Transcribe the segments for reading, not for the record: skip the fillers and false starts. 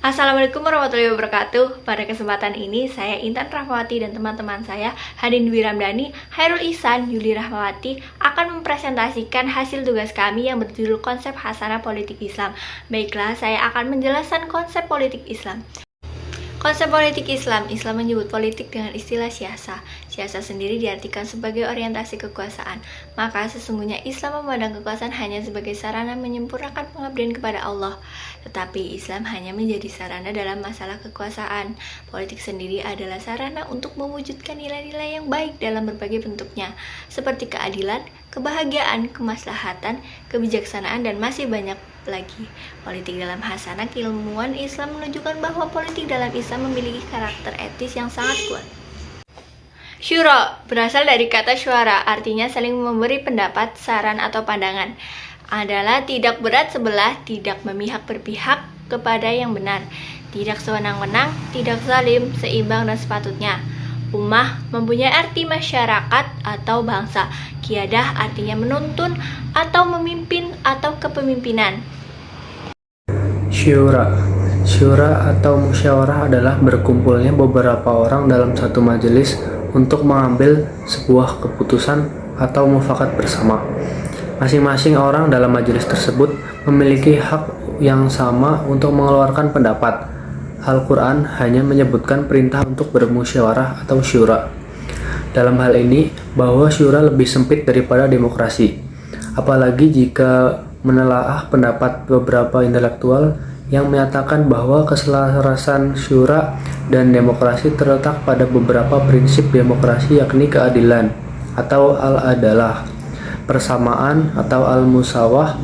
Assalamualaikum warahmatullahi wabarakatuh. Pada kesempatan ini, saya Intan Rahmawati dan teman-teman saya, Hadin Dwi Ramdhani, Hairul Ihsan, Yuli Rahmawati, akan mempresentasikan hasil tugas kami yang berjudul Konsep Hasanah Politik Islam. Baiklah, saya akan menjelaskan konsep politik Islam. Konsep politik Islam menyebut politik dengan istilah siasa. Siasa sendiri diartikan sebagai orientasi kekuasaan. Maka sesungguhnya Islam memandang kekuasaan hanya sebagai sarana menyempurnakan pengabdian kepada Allah. Tetapi Islam hanya menjadi sarana dalam masalah kekuasaan. Politik sendiri adalah sarana untuk mewujudkan nilai-nilai yang baik dalam berbagai bentuknya, seperti keadilan, kebahagiaan, kemaslahatan, kebijaksanaan, dan masih banyak lagi. Politik dalam hasanah keilmuan Islam menunjukkan bahwa politik dalam Islam memiliki karakter etis yang sangat kuat. Syura berasal dari kata syuara, artinya saling memberi pendapat, saran, atau pandangan. Adalah tidak berat sebelah, tidak memihak berpihak kepada yang benar, tidak sewenang-wenang, tidak zalim, seimbang dan sepatutnya. Ummah mempunyai arti masyarakat atau bangsa. Qiyadah artinya menuntun atau memimpin atau kepemimpinan. Syura atau musyawarah adalah berkumpulnya beberapa orang dalam satu majelis untuk mengambil sebuah keputusan atau mufakat bersama. Masing-masing orang dalam majelis tersebut memiliki hak yang sama untuk mengeluarkan pendapat. Al-Quran hanya menyebutkan perintah untuk bermusyawarah atau syura. Dalam hal ini, bahwa syura lebih sempit daripada demokrasi. Apalagi jika menelaah pendapat beberapa intelektual yang menyatakan bahwa keselarasan syura dan demokrasi terletak pada beberapa prinsip demokrasi, yakni keadilan atau al-adalah, persamaan atau al-musawah,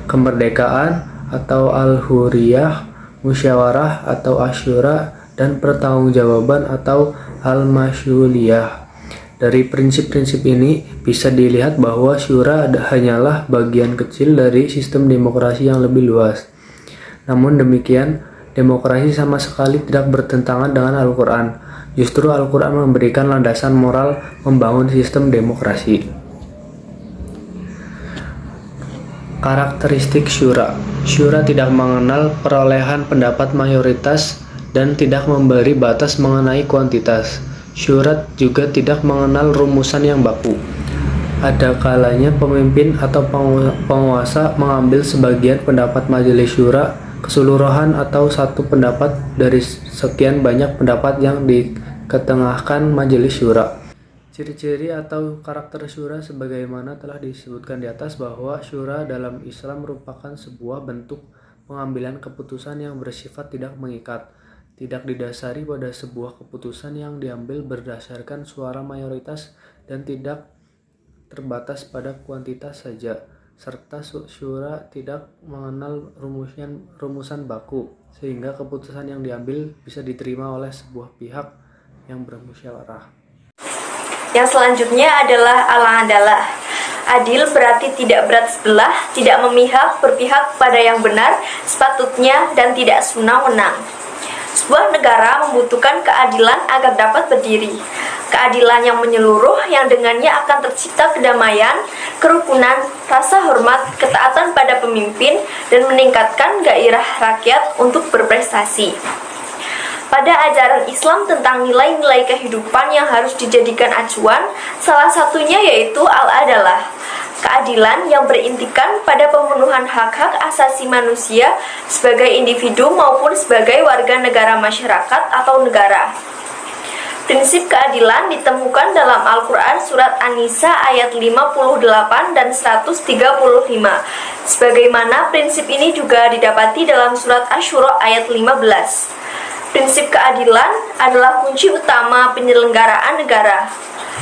kemerdekaan atau al-huriyah, musyawarah atau asyura, dan pertanggungjawaban atau al-masyuliyah. Dari prinsip-prinsip ini bisa dilihat bahwa syura hanyalah bagian kecil dari sistem demokrasi yang lebih luas. Namun demikian, demokrasi sama sekali tidak bertentangan dengan Al-Quran. Justru Al-Quran memberikan landasan moral membangun sistem demokrasi. Karakteristik syura. Syura tidak mengenal perolehan pendapat mayoritas dan tidak memberi batas mengenai kuantitas. Syura juga tidak mengenal rumusan yang baku. Ada kalanya pemimpin atau penguasa mengambil sebagian pendapat majelis syura keseluruhan atau satu pendapat dari sekian banyak pendapat yang diketengahkan majelis syura. Ciri-ciri atau karakter syura sebagaimana telah disebutkan di atas bahwa syura dalam Islam merupakan sebuah bentuk pengambilan keputusan yang bersifat tidak mengikat, tidak didasari pada sebuah keputusan yang diambil berdasarkan suara mayoritas, dan tidak terbatas pada kuantitas saja, serta syura tidak mengenal rumusan baku, sehingga keputusan yang diambil bisa diterima oleh sebuah pihak yang bermusyawarah. Yang selanjutnya adalah al-adalah. Adil berarti tidak berat sebelah, tidak memihak berpihak pada yang benar, sepatutnya, dan tidak sewenang-wenang. Sebuah negara membutuhkan keadilan agar dapat berdiri. Keadilan yang menyeluruh, yang dengannya akan tercipta kedamaian, kerukunan, rasa hormat, ketaatan pada pemimpin, dan meningkatkan gairah rakyat untuk berprestasi. Pada ajaran Islam tentang nilai-nilai kehidupan yang harus dijadikan acuan, salah satunya yaitu al-adalah, keadilan yang berintikan pada pemenuhan hak-hak asasi manusia sebagai individu maupun sebagai warga negara masyarakat atau negara. Prinsip keadilan ditemukan dalam Al-Quran surat An-Nisa ayat 58 dan 135. Sebagaimana prinsip ini juga didapati dalam surat Asy-Syura ayat 15. Prinsip keadilan adalah kunci utama penyelenggaraan negara.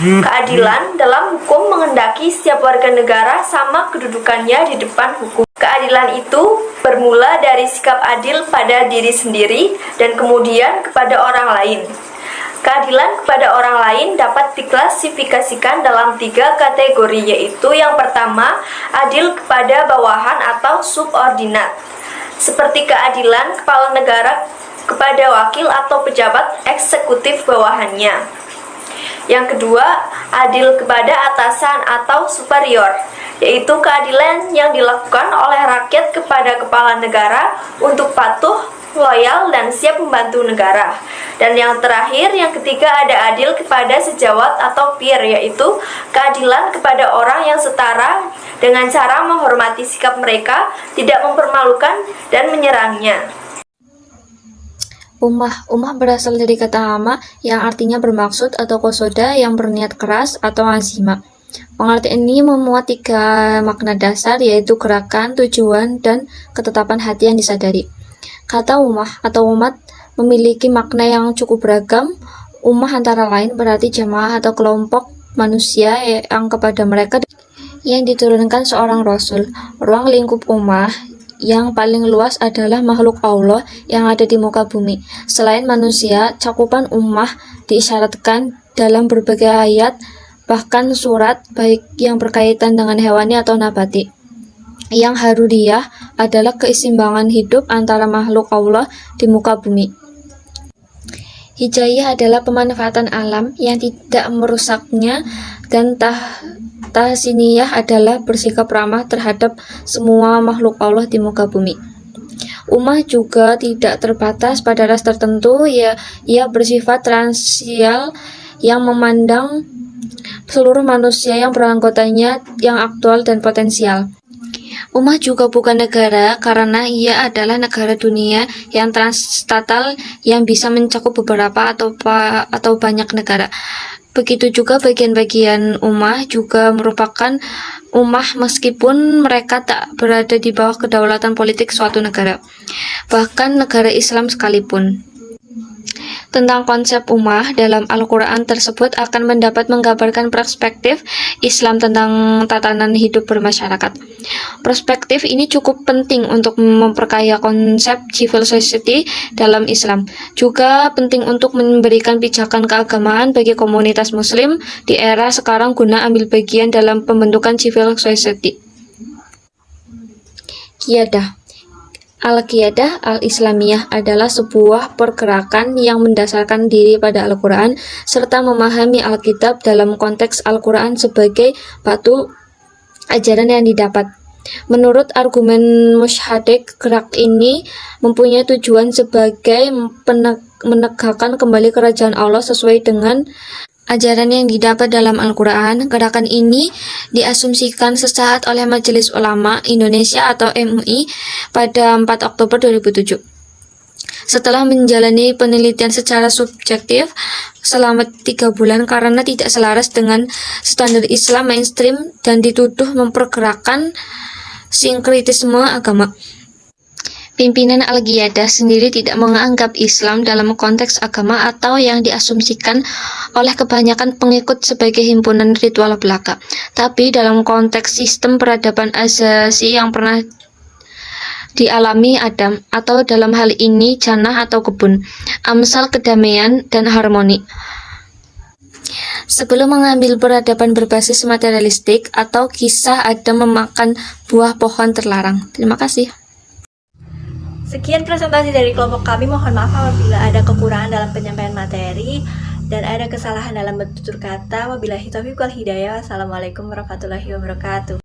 Keadilan dalam hukum menghendaki setiap warga negara sama kedudukannya di depan hukum. Keadilan itu bermula dari sikap adil pada diri sendiri dan kemudian kepada orang lain. Keadilan kepada orang lain dapat diklasifikasikan dalam 3 kategori, yaitu yang pertama, adil kepada bawahan atau subordinat, seperti keadilan kepala negara kepada wakil atau pejabat eksekutif bawahannya. Yang kedua, adil kepada atasan atau superior, yaitu keadilan yang dilakukan oleh rakyat kepada kepala negara untuk patuh loyal, dan siap membantu negara. Dan yang terakhir, yang ketiga, ada adil kepada sejawat atau peer, yaitu keadilan kepada orang yang setara dengan cara menghormati sikap mereka, tidak mempermalukan dan menyerangnya. Ummah berasal dari kata hama yang artinya bermaksud atau kosoda yang berniat keras atau azima. Pengertian ini memuat 3 makna dasar, yaitu gerakan, tujuan, dan ketetapan hati yang disadari. Kata ummah atau umat memiliki makna yang cukup beragam. Ummah antara lain berarti jamaah atau kelompok manusia yang kepada mereka yang diturunkan seorang rasul. Ruang lingkup ummah yang paling luas adalah makhluk Allah yang ada di muka bumi. Selain manusia, cakupan ummah diisyaratkan dalam berbagai ayat, bahkan surat, baik yang berkaitan dengan hewani atau nabati. Yang haruriyah adalah keseimbangan hidup antara makhluk Allah di muka bumi. Hijayah adalah pemanfaatan alam yang tidak merusaknya, dan tahsiniyah adalah bersikap ramah terhadap semua makhluk Allah di muka bumi. Ummah juga tidak terbatas pada ras tertentu, ia bersifat transial yang memandang seluruh manusia yang beranggotanya yang aktual dan potensial. Ummah juga bukan negara karena ia adalah negara dunia yang transstatal yang bisa mencakup beberapa atau banyak negara. Begitu juga bagian-bagian ummah juga merupakan ummah meskipun mereka tak berada di bawah kedaulatan politik suatu negara, bahkan negara Islam sekalipun. Tentang konsep ummah dalam Al-Quran tersebut akan mendapat menggambarkan perspektif Islam tentang tatanan hidup bermasyarakat. Perspektif ini cukup penting untuk memperkaya konsep civil society dalam Islam. Juga penting untuk memberikan pijakan keagamaan bagi komunitas muslim di era sekarang guna ambil bagian dalam pembentukan civil society. Qiyadah. Al-Qiyadah Al-Islamiyah adalah sebuah pergerakan yang mendasarkan diri pada Al-Quran serta memahami Alkitab dalam konteks Al-Quran sebagai batu ajaran yang didapat. Menurut argumen Mushaddiq, gerak ini mempunyai tujuan sebagai menegakkan kembali kerajaan Allah sesuai dengan ajaran yang didapat dalam Al-Quran. Gerakan ini diasumsikan sesaat oleh Majelis Ulama Indonesia atau MUI pada 4 Oktober 2007. Setelah menjalani penelitian secara subjektif selama 3 bulan karena tidak selaras dengan standar Islam mainstream dan dituduh mempergerakkan sinkretisme agama. Pimpinan Al-Qiyadah sendiri tidak menganggap Islam dalam konteks agama atau yang diasumsikan oleh kebanyakan pengikut sebagai himpunan ritual belaka, tapi dalam konteks sistem peradaban asasi yang pernah dialami Adam, atau dalam hal ini jannah atau kebun, amsal kedamaian dan harmoni. Sebelum mengambil peradaban berbasis materialistik atau kisah Adam memakan buah pohon terlarang. Terima kasih. Sekian presentasi dari kelompok kami. Mohon maaf apabila ada kekurangan dalam penyampaian materi dan ada kesalahan dalam bertutur kata. Wabillahi taufiq wal hidayah. Wassalamualaikum warahmatullahi wabarakatuh.